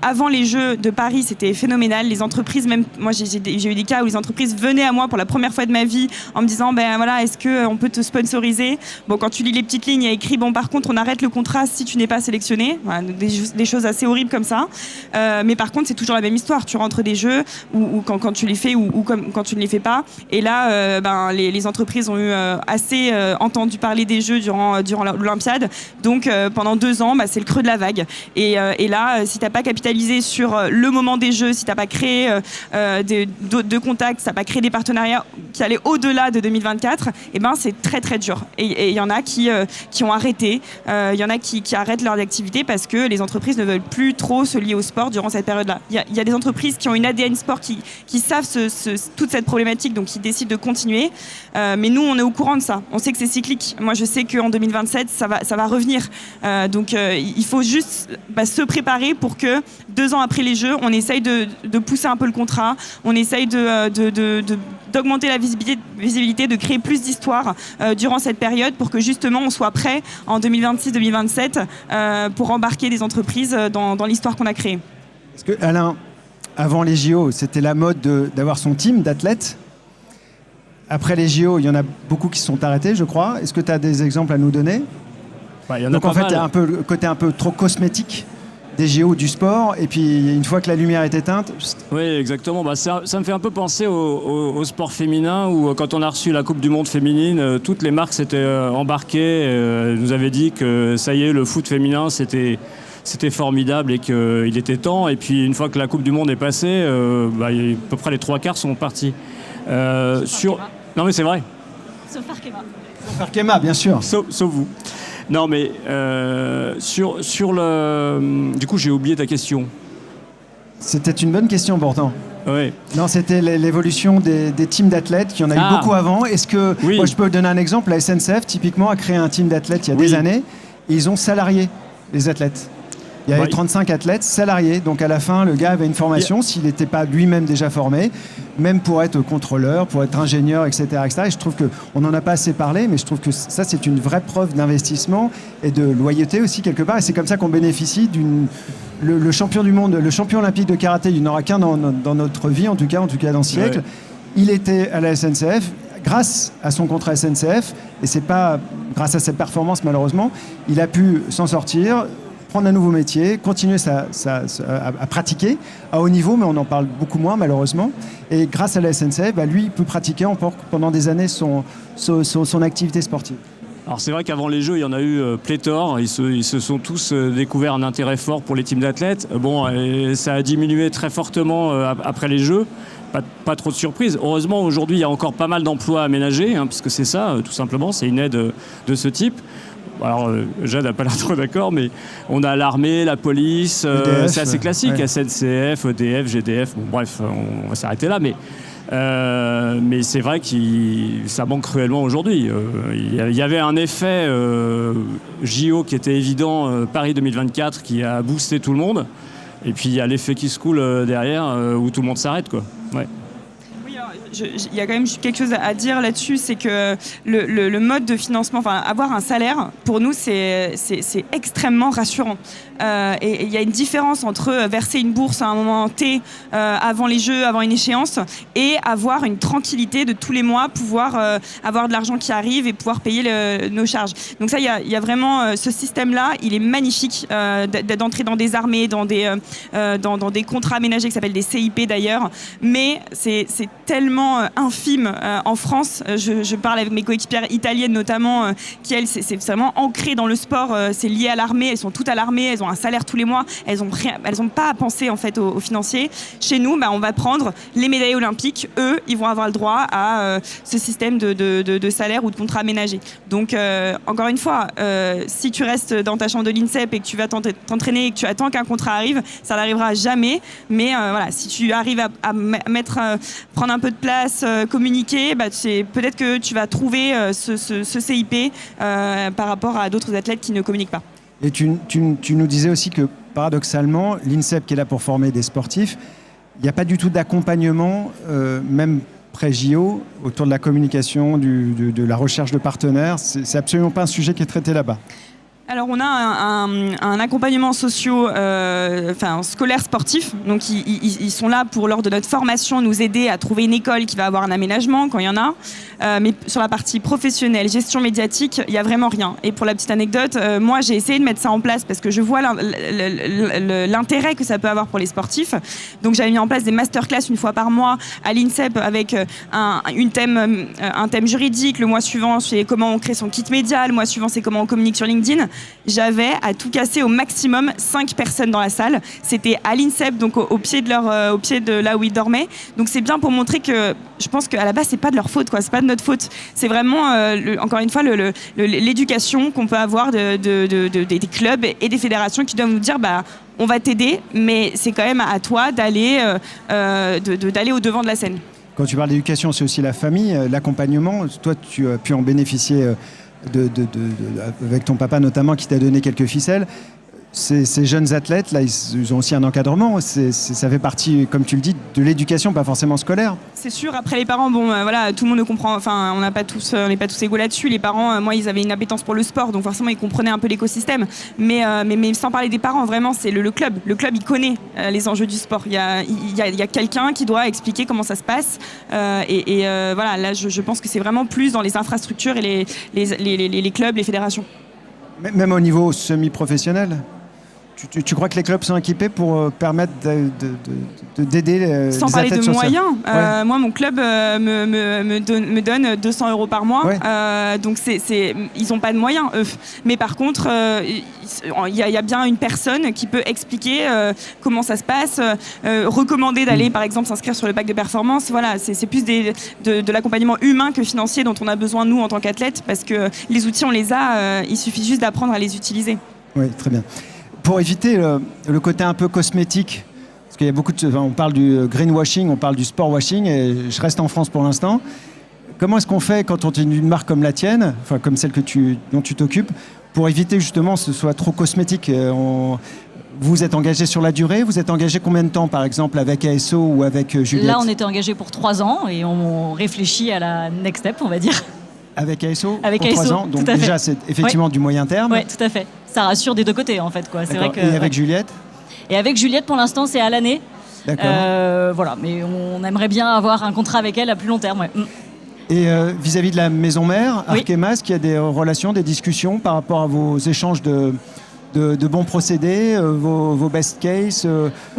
avant les Jeux de Paris, c'était phénoménal. Les entreprises, même moi, j'ai eu des cas où les entreprises venaient à moi pour la première fois de ma vie en me disant, ben voilà, est-ce qu'on peut te sponsoriser? Bon, quand tu lis les petites lignes, il y a écrit, bon, par contre, on arrête le contrat si tu n'es pas sélectionné. Voilà, des choses assez horribles comme ça. Mais par contre, c'est toujours la même histoire. Tu rentres des Jeux ou quand tu les fais ou quand tu ne les fais pas. Et là, les entreprises ont eu assez entendu parler des Jeux durant l'Olympiade. Donc, pendant 2 ans, c'est le creux de la vague. Et là, si tu n'as pas capitalisé sur le moment des Jeux, si tu n'as pas créé de contacts, si tu n'as pas créé des partenariats qui allaient au-delà de 2024, c'est très très dur. Et il y en a qui ont arrêté. Il y en a qui arrêtent leur activité parce que les entreprises ne veulent plus trop se lier au sport durant cette période-là. Il y a des entreprises qui ont une ADN sport qui savent toute cette problématique, donc qui décident de continuer. Mais nous, on est au courant de ça. On sait que c'est cyclique. Moi, je sais qu'en 2027, ça va revenir. Donc, il faut juste se préparer pour que 2 ans après les Jeux, on essaye de pousser un peu le contrat, on essaye d'augmenter la visibilité, de créer plus d'histoires durant cette période pour que justement on soit prêt en 2026-2027 pour embarquer des entreprises dans l'histoire qu'on a créée. Parce que Alain, avant les JO, c'était la mode d'avoir son team d'athlètes. Après les JO, il y en a beaucoup qui se sont arrêtés, je crois. Est-ce que tu as des exemples à nous donner? Il y en a Donc en fait, il y a le côté un peu trop cosmétique des JO du sport, et puis une fois que la lumière est éteinte... Oui, exactement. Ça me fait un peu penser au sport féminin, où quand on a reçu la Coupe du Monde féminine, toutes les marques s'étaient embarquées, nous avaient dit que ça y est, le foot féminin, c'était formidable et qu'il était temps. Et puis une fois que la Coupe du Monde est passée, à peu près les 3/4 sont partis. Non mais c'est vrai. Sauf Arkema. Sauf Arkema, bien sûr. Sauf vous. Non mais sur le... Du coup j'ai oublié ta question. C'était une bonne question pourtant. Oui. Non, c'était l'évolution des teams d'athlètes, qui en a eu beaucoup avant. Est-ce que, moi je peux donner un exemple, la SNCF typiquement a créé un team d'athlètes il y a des années, et ils ont salarié les athlètes. Il y avait 35 athlètes salariés, donc à la fin, le gars avait une formation, s'il n'était pas lui-même déjà formé, même pour être contrôleur, pour être ingénieur, etc. etc. Et je trouve qu'on n'en a pas assez parlé, mais je trouve que ça, c'est une vraie preuve d'investissement et de loyauté aussi, quelque part. Et c'est comme ça qu'on bénéficie le champion du monde, le champion olympique de karaté, il n'y en aura qu'un dans notre vie, en tout cas dans le siècle. Ouais. Il était à la SNCF. Grâce à son contrat SNCF, et c'est pas grâce à cette performance malheureusement, il a pu s'en sortir, prendre un nouveau métier, continuer à pratiquer à haut niveau, mais on en parle beaucoup moins malheureusement. Et grâce à la SNCF, lui, il peut pratiquer pendant des années son activité sportive. Alors c'est vrai qu'avant les Jeux, il y en a eu pléthore. Ils se sont tous découverts un intérêt fort pour les teams d'athlètes. Ça a diminué très fortement après les Jeux. Pas trop de surprises. Heureusement, aujourd'hui, il y a encore pas mal d'emplois aménagés, puisque c'est ça, tout simplement, c'est une aide de ce type. Alors, Jade n'a pas l'air trop d'accord, mais on a l'armée, la police, EDF, c'est assez classique, ouais. SNCF, EDF, GDF, bon, bref, on va s'arrêter là, mais c'est vrai que ça manque cruellement aujourd'hui. Il y avait un effet JO qui était évident, Paris 2024, qui a boosté tout le monde, et puis il y a l'effet qui se coule derrière, où tout le monde s'arrête, quoi. Ouais. Il y a quand même quelque chose à dire là-dessus, c'est que le mode de financement, avoir un salaire, pour nous, c'est extrêmement rassurant. Et il y a une différence entre verser une bourse à un moment T, avant les Jeux, avant une échéance, et avoir une tranquillité de tous les mois, pouvoir avoir de l'argent qui arrive et pouvoir payer nos charges. Donc ça, il y a vraiment ce système-là, il est magnifique, d'entrer dans des armées, dans des contrats aménagés qui s'appellent des CIP d'ailleurs, mais c'est tellement infime en France. Je parle avec mes coéquipières italiennes notamment, qui elles, c'est vraiment ancré dans le sport, c'est lié à l'armée, elles sont toutes à l'armée, elles ont un salaire tous les mois, elles ont pas à penser en fait aux financiers. Chez nous, on va prendre les médailles olympiques, eux, ils vont avoir le droit à ce système de salaire ou de contrat aménagé. Donc encore une fois, si tu restes dans ta chambre de l'INSEP et que tu vas t'entraîner et que tu attends qu'un contrat arrive, ça n'arrivera jamais, mais voilà, si tu arrives à prendre un peu de place, communiquer, peut-être que tu vas trouver ce CIP par rapport à d'autres athlètes qui ne communiquent pas. Et tu nous disais aussi que paradoxalement, l'INSEP qui est là pour former des sportifs, il n'y a pas du tout d'accompagnement, même pré-JO, autour de la communication, de la recherche de partenaires. C'est absolument pas un sujet qui est traité là-bas. Alors on a un accompagnement scolaire sportif, donc ils sont là pour lors de notre formation nous aider à trouver une école qui va avoir un aménagement quand il y en a, mais sur la partie professionnelle, gestion médiatique, il n'y a vraiment rien. Et pour la petite anecdote, moi j'ai essayé de mettre ça en place parce que je vois l'intérêt que ça peut avoir pour les sportifs, donc j'avais mis en place des masterclass une fois par mois à l'INSEP avec un thème juridique. Le mois suivant c'est comment on crée son kit média, le mois suivant c'est comment on communique sur LinkedIn. J'avais à tout casser au maximum 5 personnes dans la salle. C'était à l'INSEP, donc au pied de là où ils dormaient. Donc c'est bien pour montrer que je pense qu'à la base c'est pas de leur faute, quoi. C'est pas de notre faute. C'est vraiment encore une fois l'éducation qu'on peut avoir des clubs et des fédérations qui doivent nous dire on va t'aider, mais c'est quand même à toi d'aller au devant de la scène. Quand tu parles d'éducation, c'est aussi la famille, l'accompagnement. Toi, tu as pu en bénéficier avec ton papa notamment, qui t'a donné quelques ficelles. Ces jeunes athlètes, là, ils ont aussi un encadrement. Ça fait partie, comme tu le dis, de l'éducation, pas forcément scolaire. C'est sûr. Après, les parents, voilà, tout le monde ne comprend. Enfin, on n'est pas tous égaux là-dessus. Les parents, moi, ils avaient une appétence pour le sport, donc forcément, ils comprenaient un peu l'écosystème. Mais sans parler des parents, vraiment, c'est le club. Le club, il connaît les enjeux du sport. Il y a quelqu'un qui doit expliquer comment ça se passe. Voilà, là, je pense que c'est vraiment plus dans les infrastructures et les clubs, les fédérations. Même au niveau semi-professionnel. Tu crois que les clubs sont équipés pour permettre d'aider les athlètes sans parler de moyens. Ouais. Moi, mon club me donne 200 € par mois. Ouais. Donc, ils n'ont pas de moyens, eux. Mais par contre, il y a bien une personne qui peut expliquer comment ça se passe, recommander d'aller, par exemple, s'inscrire sur le pack de performance. Voilà, c'est plus de l'accompagnement humain que financier dont on a besoin, nous, en tant qu'athlètes, parce que les outils, on les a. Il suffit juste d'apprendre à les utiliser. Oui, très bien. Pour éviter le côté un peu cosmétique, parce qu'il y a beaucoup on parle du greenwashing, on parle du sport washing, et je reste en France pour l'instant. Comment est-ce qu'on fait quand on est une marque comme la tienne, enfin comme celle dont tu t'occupes, pour éviter justement que ce soit trop cosmétique? Vous êtes engagé sur la durée? Vous êtes engagé combien de temps, par exemple, avec ASO ou avec Juliette? Là, on était engagé pour 3 ans et on réfléchit à la next step, on va dire. Avec ASO? Avec pour ASO, 3 ans. Donc déjà, c'est effectivement du moyen terme. Oui, tout à fait. Ça rassure des deux côtés, en fait, quoi. C'est vrai que, et avec Juliette? Et avec Juliette, pour l'instant, c'est à l'année. D'accord. Voilà, mais on aimerait bien avoir un contrat avec elle à plus long terme. Ouais. Et vis-à-vis de la maison mère, Arkemas, qui a des relations, des discussions par rapport à vos échanges de bons procédés, vos best case.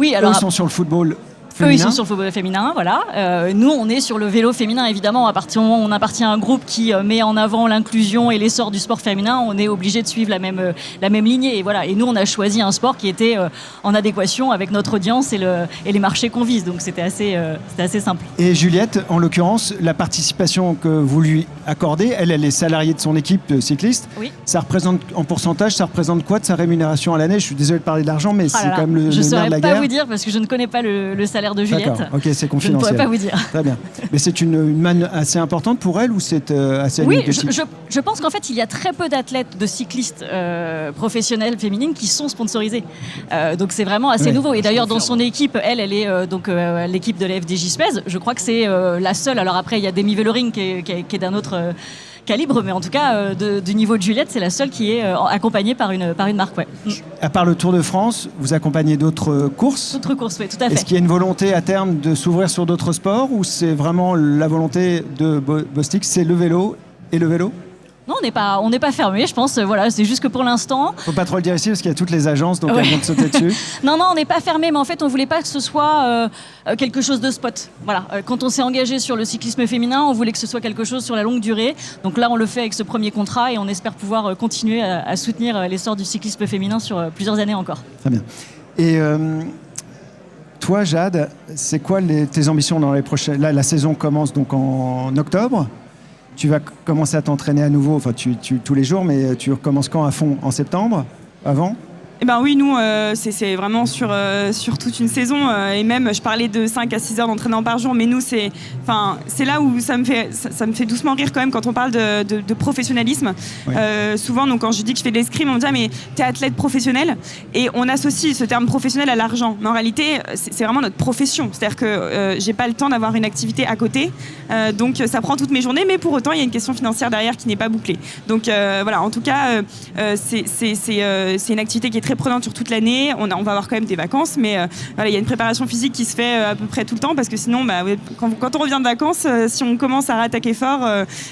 Oui, alors, eux sont sur le football féminin. Eux, ils sont sur le football féminin, voilà. Nous, on est sur le vélo féminin, évidemment. À partir du moment où on appartient à un groupe qui met en avant l'inclusion et l'essor du sport féminin, on est obligé de suivre la même lignée. Et voilà. Et nous, on a choisi un sport qui était en adéquation avec notre audience et les marchés qu'on vise. Donc, c'était assez simple. Et Juliette, en l'occurrence, la participation que vous lui accordez, elle est salariée de son équipe cycliste. Oui. Ça représente, en pourcentage, ça représente quoi de sa rémunération à l'année? Je suis désolé de parler de l'argent, mais c'est quand même le nerf de la guerre. Je ne saurais pas vous dire parce que je ne connais pas le salaire de Juliette. D'accord, ok, c'est confidentiel. Je ne pourrais pas vous dire. Très bien. Mais c'est une manne assez importante pour elle ou c'est assez anecdotique? Oui, je pense qu'en fait, il y a très peu d'athlètes, de cyclistes professionnelles féminines qui sont sponsorisées. Donc c'est vraiment assez nouveau. Et d'ailleurs, dans son équipe, elle est l'équipe de la FDJ Suez. Je crois que c'est la seule. Alors après, il y a Demi Veloring qui est d'un autre calibre, mais en tout cas, du niveau de Juliette, c'est la seule qui est accompagnée par une marque. Ouais. À part le Tour de France, vous accompagnez d'autres courses? D'autres courses, oui, tout à fait. Est-ce qu'il y a une volonté à terme de s'ouvrir sur d'autres sports ou c'est vraiment la volonté de Bostik, c'est le vélo et le vélo? Non, on n'est pas fermé, je pense. Voilà, c'est juste que pour l'instant. Faut pas trop le dire ici parce qu'il y a toutes les agences, donc elles vont te sauter dessus. Non, on n'est pas fermé, mais en fait, on voulait pas que ce soit quelque chose de spot. Voilà. Quand on s'est engagé sur le cyclisme féminin, on voulait que ce soit quelque chose sur la longue durée. Donc là, on le fait avec ce premier contrat et on espère pouvoir continuer à soutenir l'essor du cyclisme féminin sur plusieurs années encore. Très bien. Et toi, Jade, c'est quoi tes ambitions dans les prochaines? Là, la saison commence donc en octobre. Tu vas commencer à t'entraîner à nouveau, enfin tous les jours, mais tu recommences quand à fond? En septembre? Avant? Eh ben oui, nous, c'est vraiment sur toute une saison. Et même, je parlais de 5 à 6 heures d'entraînement par jour, mais nous, c'est là où ça me fait doucement rire quand même quand on parle de professionnalisme. Oui. Souvent, donc, quand je dis que je fais de l'escrime, on me dit « Ah, mais t'es athlète professionnel ?» Et on associe ce terme professionnel à l'argent. Mais en réalité, c'est vraiment notre profession. C'est-à-dire que j'ai pas le temps d'avoir une activité à côté. Donc, ça prend toutes mes journées, mais pour autant, il y a une question financière derrière qui n'est pas bouclée. Donc, voilà, en tout cas, c'est une activité qui est très prenante sur toute l'année. On va avoir quand même des vacances, mais voilà, il y a une préparation physique qui se fait à peu près tout le temps parce que sinon, quand on revient de vacances, si on commence à rattaquer fort,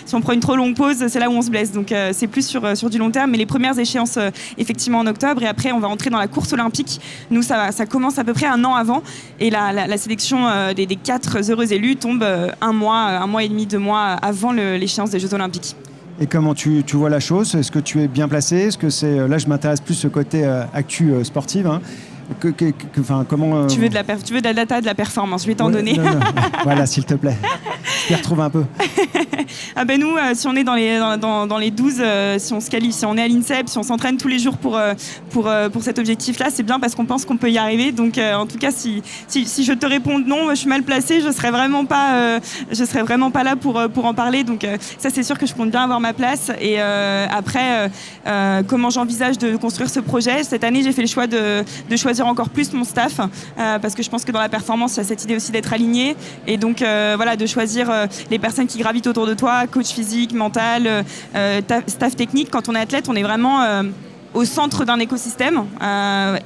si on prend une trop longue pause, c'est là où on se blesse. Donc c'est plus sur du long terme. Mais les premières échéances, effectivement, en octobre, et après, on va entrer dans la course olympique. Nous, ça commence à peu près un an avant, et la sélection des 4 heureux élus tombe un mois et demi, 2 mois avant l'échéance des Jeux olympiques. Et comment tu vois la chose? Est-ce que tu es bien placé? Est-ce que c'est là je m'intéresse plus au côté actu sportive, hein. Comment Tu veux de la data, de la performance, je vais t'en donner. Non. Voilà, s'il te plaît. Je m'y retrouve un peu. Ah ben nous, si on est dans les 12, si on se qualifie, si on est à l'INSEP, si on s'entraîne tous les jours pour cet objectif-là, c'est bien parce qu'on pense qu'on peut y arriver. Donc en tout cas, si je te réponds non, je suis mal placée, je serais vraiment pas là pour en parler. Donc ça, c'est sûr que je compte bien avoir ma place. Et après, comment j'envisage de construire ce projet? Cette année, j'ai fait le choix de choisir encore plus mon staff parce que je pense que dans la performance, il y a cette idée aussi d'être aligné. Et donc voilà, de choisir les personnes qui gravitent autour de toi, coach physique, mental, staff technique. Quand on est athlète, on est vraiment au centre d'un écosystème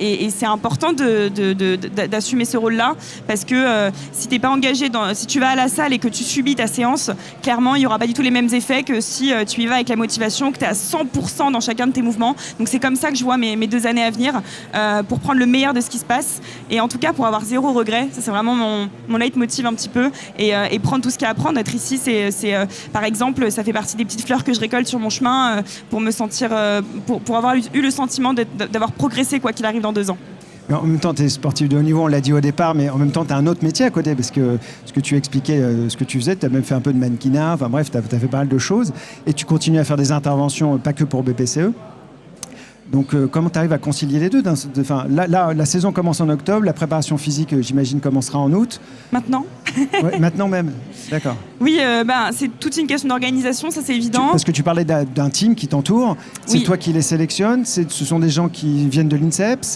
et c'est important d'assumer ce rôle-là parce que si t'es pas engagé, si tu vas à la salle et que tu subis ta séance, clairement il y aura pas du tout les mêmes effets que si tu y vas avec la motivation, que tu es à 100% dans chacun de tes mouvements. Donc c'est comme ça que je vois mes 2 années à venir pour prendre le meilleur de ce qui se passe et en tout cas pour avoir 0 regret. Ça c'est vraiment mon leitmotiv un petit peu et prendre tout ce qu'il y a à prendre. Être ici, c'est par exemple, ça fait partie des petites fleurs que je récolte sur mon chemin pour me sentir, pour avoir eu le sentiment d'avoir progressé quoi qu'il arrive dans 2 ans. Mais en même temps, tu es sportif de haut niveau, on l'a dit au départ, mais en même temps, tu as un autre métier à côté, parce que ce que tu expliquais, ce que tu faisais, tu as même fait un peu de mannequinat, enfin bref, tu as fait pas mal de choses, et tu continues à faire des interventions, pas que pour BPCE. Donc comment tu arrives à concilier les deux? Là, la saison commence en octobre, la préparation physique, j'imagine, commencera en août. Maintenant? Ouais, maintenant même, d'accord. Oui, c'est toute une question d'organisation, ça c'est évident. Parce que tu parlais d'un team qui t'entoure, c'est toi qui les sélectionnes, ce sont des gens qui viennent de l'INSEP,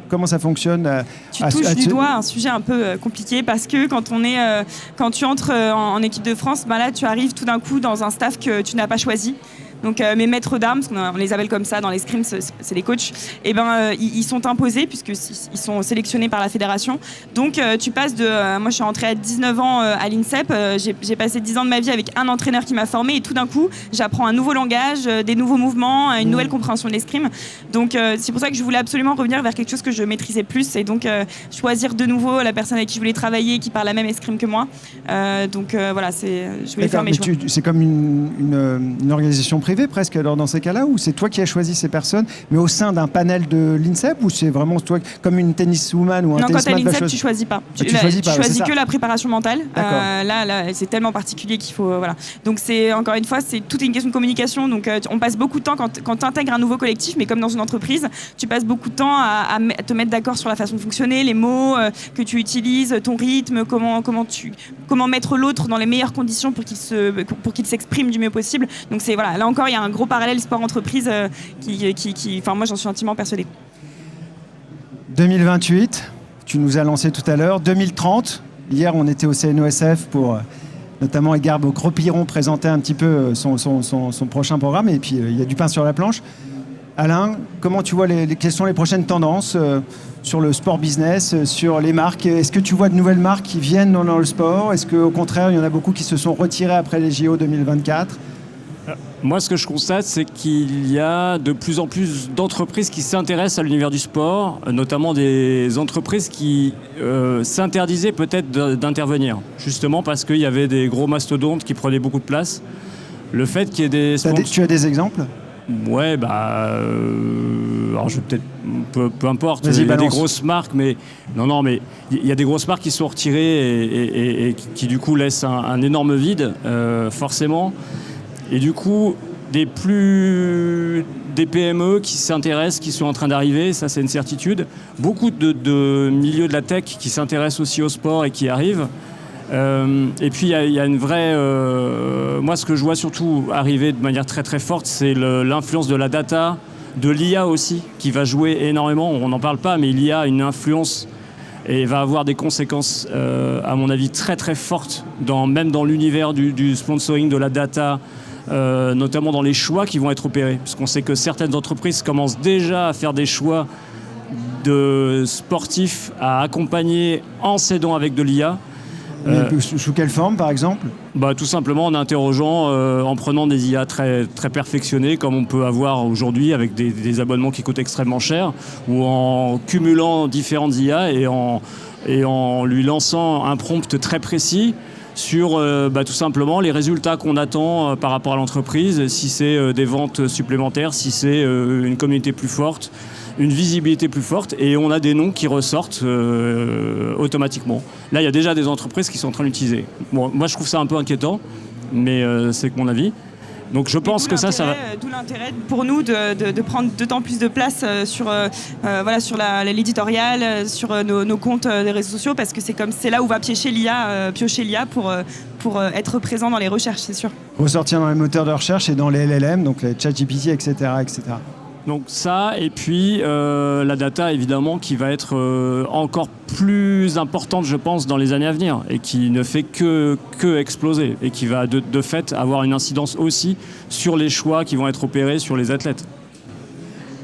comment ça fonctionne? Tu touches du doigt un sujet un peu compliqué parce que quand tu entres en équipe de France, là tu arrives tout d'un coup dans un staff que tu n'as pas choisi. Donc mes maîtres d'armes, on les appelle comme ça dans l'escrime, c'est les coachs, ils sont imposés puisqu'ils sont sélectionnés par la fédération. Donc tu passes moi je suis rentrée à 19 ans à l'INSEP, j'ai passé 10 ans de ma vie avec un entraîneur qui m'a formée et tout d'un coup j'apprends un nouveau langage, des nouveaux mouvements, une nouvelle compréhension de l'escrime. Donc c'est pour ça que je voulais absolument revenir vers quelque chose que je maîtrisais plus et donc choisir de nouveau la personne avec qui je voulais travailler qui parle la même escrime que moi. Voilà, je voulais faire mes choix. C'est comme une organisation privée presque alors dans ces cas-là, ou c'est toi qui as choisi ces personnes, mais au sein d'un panel de l'INSEP, ou c'est vraiment toi comme une tenniswoman ou un tennisman? Non, quand à l'INSEP, tu choisis pas. Tu choisis que la préparation mentale. Là, c'est tellement particulier qu'il faut... voilà. Donc, encore une fois, c'est toute une question de communication. Donc, on passe beaucoup de temps quand tu intègres un nouveau collectif, mais comme dans une entreprise, tu passes beaucoup de temps à te mettre d'accord sur la façon de fonctionner, les mots que tu utilises, ton rythme, comment mettre l'autre dans les meilleures conditions pour qu'il s'exprime du mieux possible. Donc, voilà, là encore, il y a un gros parallèle sport-entreprise moi, j'en suis intimement persuadée. 2028, tu nous as lancé tout à l'heure. 2030, hier, on était au CNOSF pour notamment Edgar Gros-Piron présenter un petit peu son prochain programme. Et puis, il y a du pain sur la planche. Alain, comment tu vois quelles sont les prochaines tendances sur le sport business, sur les marques? Est-ce que tu vois de nouvelles marques qui viennent dans le sport? Est-ce qu'au contraire, il y en a beaucoup qui se sont retirés après les JO 2024? Moi, ce que je constate, c'est qu'il y a de plus en plus d'entreprises qui s'intéressent à l'univers du sport, notamment des entreprises qui s'interdisaient peut-être d'intervenir, justement parce qu'il y avait des gros mastodontes qui prenaient beaucoup de place. Le fait qu'il y ait des... Tu as des exemples? Ouais, alors je vais peut-être... Peu importe, il y a des grosses marques, mais... Non, mais il y a des grosses marques qui sont retirées et qui du coup laissent un énorme vide, forcément. Et du coup, des PME qui s'intéressent, qui sont en train d'arriver, ça c'est une certitude. Beaucoup de milieux de la tech qui s'intéressent aussi au sport et qui arrivent. Et puis il y a une vraie... moi ce que je vois surtout arriver de manière très très forte, c'est l'influence de la data, de l'IA aussi, qui va jouer énormément. On n'en parle pas, mais l'IA a une influence et va avoir des conséquences, à mon avis, très très fortes, même dans l'univers du sponsoring, de la data, notamment dans les choix qui vont être opérés. Parce qu'on sait que certaines entreprises commencent déjà à faire des choix de sportifs à accompagner en s'aidant avec de l'IA. Sous quelle forme, par exemple ? Tout simplement en interrogeant, en prenant des IA très, très perfectionnées, comme on peut avoir aujourd'hui avec des abonnements qui coûtent extrêmement cher, ou en cumulant différentes IA et en lui lançant un prompt très précis sur tout simplement les résultats qu'on attend par rapport à l'entreprise, si c'est des ventes supplémentaires, si c'est une communauté plus forte, une visibilité plus forte, et on a des noms qui ressortent automatiquement. Là, il y a déjà des entreprises qui sont en train d'utiliser. Bon, moi, je trouve ça un peu inquiétant, mais c'est que mon avis. Donc je pense que ça va... D'où l'intérêt pour nous de prendre d'autant plus de place sur l'éditorial, sur nos comptes des réseaux sociaux, parce que c'est là où va piocher l'IA pour être présent dans les recherches, c'est sûr. Ressortir dans les moteurs de recherche et dans les LLM, donc les ChatGPT, etc., etc. Donc ça, et puis la data évidemment qui va être encore plus importante, je pense, dans les années à venir, et qui ne fait que exploser, et qui va de fait avoir une incidence aussi sur les choix qui vont être opérés sur les athlètes.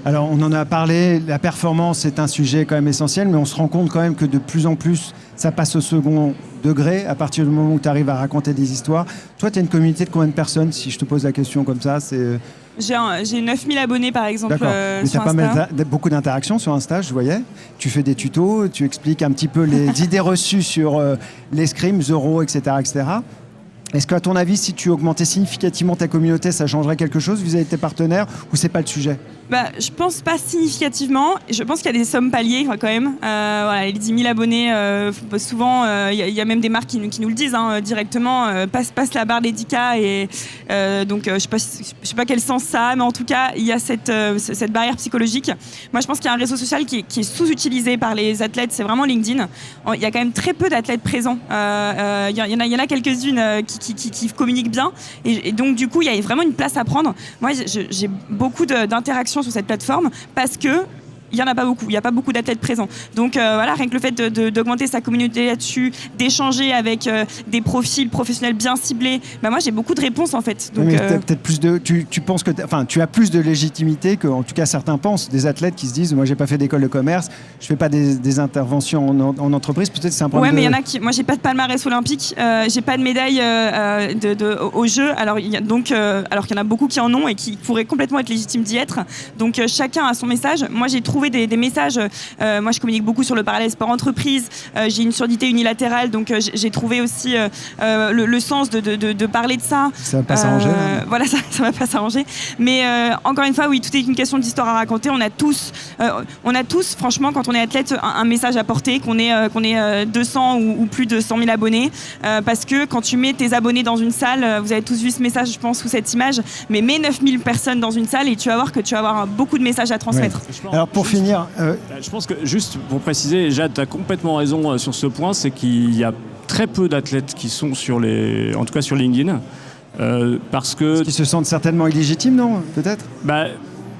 Alors on en a parlé, la performance est un sujet quand même essentiel, mais on se rend compte quand même que de plus en plus ça passe au second degré à partir du moment où tu arrives à raconter des histoires. Toi, tu as une communauté de combien de personnes, si je te pose la question comme ça, c'est... J'ai 9000 abonnés par exemple. D'accord. Mais tu as beaucoup d'interactions sur Insta, je voyais. Tu fais des tutos, tu expliques un petit peu les idées reçues sur l'escrime, Zoro, etc., etc. Est-ce qu'à ton avis, si tu augmentais significativement ta communauté, ça changerait quelque chose vis-à-vis de tes partenaires, ou c'est pas le sujet ? Je pense pas significativement. Je pense qu'il y a des sommes paliers quand même. Les 10 000 abonnés, souvent, il y a même des marques qui nous le disent directement, passe la barre des 10K. Et, donc, je sais pas quel sens ça a, mais en tout cas, il y a cette barrière psychologique. Moi, je pense qu'il y a un réseau social qui est sous-utilisé par les athlètes, c'est vraiment LinkedIn. Il y a quand même très peu d'athlètes présents. Il y en a quelques-unes qui communiquent bien. Et donc, du coup, il y a vraiment une place à prendre. Moi, j'ai beaucoup d'interactions sur cette plateforme parce que il n'y en a pas beaucoup, il n'y a pas beaucoup d'athlètes présents. Donc rien que le fait d'augmenter sa communauté là-dessus, d'échanger avec des profils professionnels bien ciblés, moi j'ai beaucoup de réponses en fait. Donc, peut-être plus de, tu penses que tu as plus de légitimité que, en tout cas certains pensent, des athlètes qui se disent moi j'ai pas fait d'école de commerce, je fais pas des interventions en entreprise, peut-être c'est un problème. Ouais, mais il y en a qui, moi j'ai pas de palmarès olympique, j'ai pas de médaille aux Jeux, alors qu'il y en a beaucoup qui en ont et qui pourraient complètement être légitimes d'y être. Donc chacun a son message. Moi j'ai trouvé des messages. Moi, je communique beaucoup sur le parallèle sport-entreprise. J'ai une surdité unilatérale, donc j'ai trouvé aussi le sens de parler de ça. Ça va pas s'arranger. Voilà, ça va pas s'arranger. Mais encore une fois, oui, tout est une question d'histoire à raconter. On a tous, franchement, quand on est athlète, un message à porter, qu'on ait 200 ou plus de 100 000 abonnés. Parce que quand tu mets tes abonnés dans une salle, vous avez tous vu ce message, je pense, ou cette image, mais mets 9000 personnes dans une salle et tu vas voir que tu vas avoir beaucoup de messages à transmettre. Ouais. Alors, pour finir... Je pense que, juste pour préciser, Jade, tu as complètement raison sur ce point, c'est qu'il y a très peu d'athlètes qui sont en tout cas sur LinkedIn, parce qu'ils se sentent certainement illégitimes, non ? Peut-être ?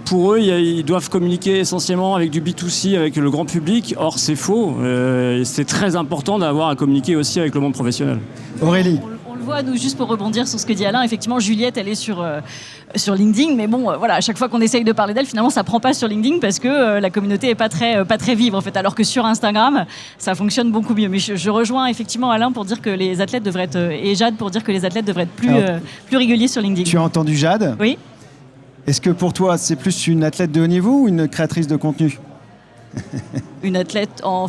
Pour eux, ils doivent communiquer essentiellement avec du B2C, avec le grand public. Or, c'est faux. C'est très important d'avoir à communiquer aussi avec le monde professionnel. Aurélie ? On le voit, nous, juste pour rebondir sur ce que dit Alain, effectivement, Juliette, elle est sur LinkedIn, mais bon, voilà, à chaque fois qu'on essaye de parler d'elle, finalement, ça prend pas sur LinkedIn parce que la communauté est pas très vive, en fait, alors que sur Instagram, ça fonctionne beaucoup mieux. Mais je rejoins effectivement Alain pour dire que les athlètes devraient être, et Jade pour dire que les athlètes devraient être plus réguliers sur LinkedIn. Tu as entendu Jade ? Oui. Est-ce que pour toi, c'est plus une athlète de haut niveau ou une créatrice de contenu ? Une athlète en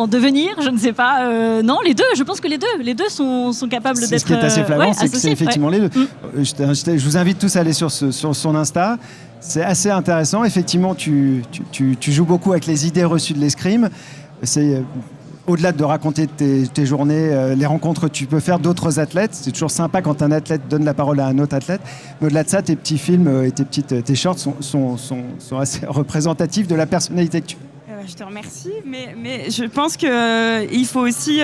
devenir, je ne sais pas. Non, les deux, je pense que les deux sont capables d'être... Ce qui est assez flagrant, c'est que c'est effectivement les deux. Je vous invite tous à aller sur son Insta. C'est assez intéressant. Effectivement, tu joues beaucoup avec les idées reçues de l'escrime. au-delà de raconter tes journées, les rencontres que tu peux faire d'autres athlètes. C'est toujours sympa quand un athlète donne la parole à un autre athlète. Mais au-delà de ça, tes petits films et tes shorts sont assez représentatifs de la personnalité que tu es. Je te remercie, mais je pense qu'il faut aussi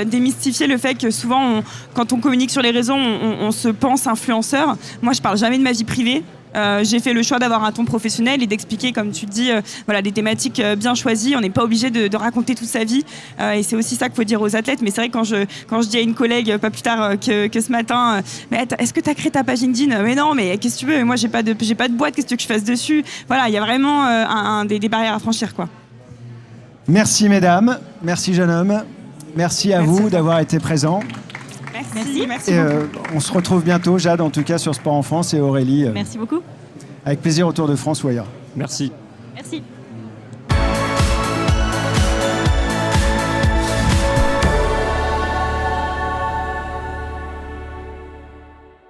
démystifier le fait que souvent, quand on communique sur les réseaux, on se pense influenceur. Moi, je parle jamais de ma vie privée. J'ai fait le choix d'avoir un ton professionnel et d'expliquer, comme tu dis, voilà, des thématiques bien choisies. On n'est pas obligé de raconter toute sa vie. Et c'est aussi ça qu'il faut dire aux athlètes. Mais c'est vrai que quand je dis à une collègue, pas plus tard que ce matin, mais est-ce que tu as créé ta page LinkedIn? Mais non, mais qu'est-ce que tu veux? Moi, j'ai pas de boîte, qu'est-ce que tu veux que je fasse dessus? Voilà, il y a vraiment des barrières à franchir, quoi. Merci mesdames, merci jeune homme, merci à vous d'avoir été présents. Merci. Et on se retrouve bientôt, Jade en tout cas sur Sport en France et Aurélie. Merci beaucoup. Avec plaisir au Tour de France ou ailleurs. Merci. Merci.